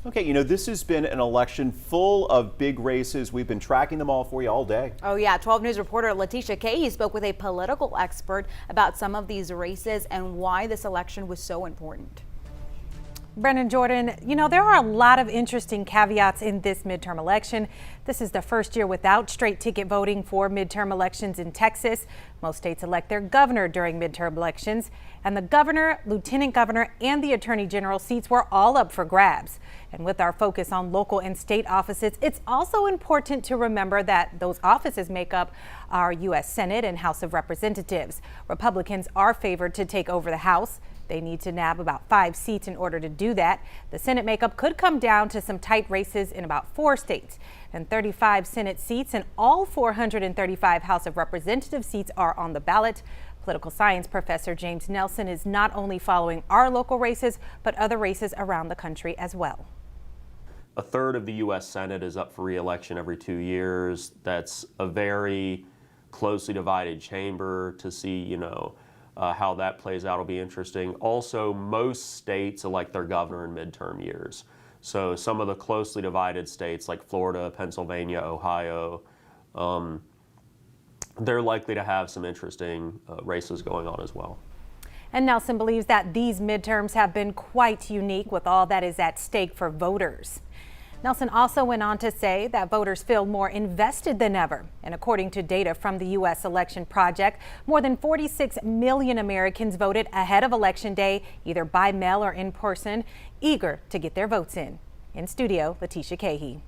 Okay, this has been an election full of big races. We've been tracking them all for you all day. Oh yeah, 12 News reporter Letitia Kaye spoke with a political expert about some of these races and why this election was so important. Brennan, Jordan, there are a lot of interesting caveats in this midterm election. This is the first year without straight ticket voting for midterm elections in Texas. Most states elect their governor during midterm elections, and the governor, lieutenant governor, and the attorney general seats were all up for grabs. And with our focus on local and state offices, it's also important to remember that those offices make up our U.S. Senate and House of Representatives. Republicans are favored to take over the House. They need to nab about 5 seats in order to do that. The Senate makeup could come down to some tight races in about 4 states. And 35 Senate seats and all 435 House of Representative seats are on the ballot. Political science professor James Nelson is not only following our local races, but other races around the country as well. A third of the U.S. Senate is up for re-election every 2 years. That's a very closely divided chamber. To see, how that plays out will be interesting. Also, most states elect their governor in midterm years. So some of the closely divided states like Florida, Pennsylvania, Ohio, they're likely to have some interesting races going on as well. And Nelson believes that these midterms have been quite unique with all that is at stake for voters. Nelson also went on to say that voters feel more invested than ever. And according to data from the U.S. Election Project, more than 46 million Americans voted ahead of Election Day, either by mail or in person, eager to get their votes in. In studio, Letitia Kaye.